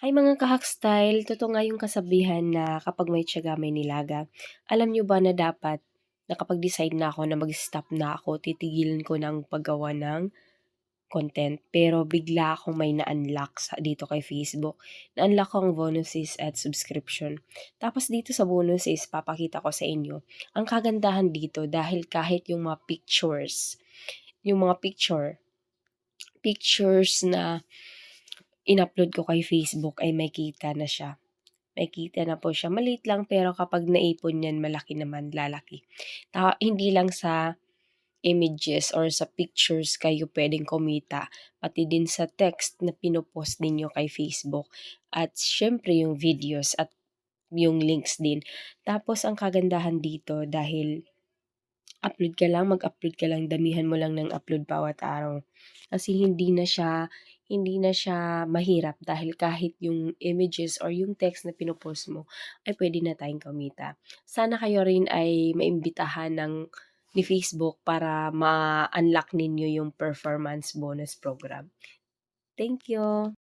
Hi mga ka-Hackstyle, totoo nga yung kasabihan na kapag may tiyaga may nilaga. Alam nyo ba na dapat nakapag-decide na ako na mag-stop na ako, titigilan ko ng paggawa ng content. Pero bigla akong may na-unlock dito kay Facebook. Na-unlock ko ang bonuses at subscription. Tapos dito sa bonuses, papakita ko sa inyo. Ang kagandahan dito dahil kahit yung mga pictures na in-upload ko kay Facebook ay may kita na siya. May kita na po siya. Maliit lang pero kapag naipon yan, malaki naman, lalaki. Hindi lang sa images or sa pictures kayo pwedeng kumita, pati din sa text na pinopost ninyo kay Facebook. At syempre yung videos at yung links din. Tapos ang kagandahan dito dahil mag-upload ka lang, damihan mo lang ng upload bawat araw. Kasi hindi na siya mahirap dahil kahit yung images or yung text na pinopost mo ay pwede na tayong kumita. Sana kayo rin ay maimbitahan ni Facebook para ma-unlock ninyo yung performance bonus program. Thank you!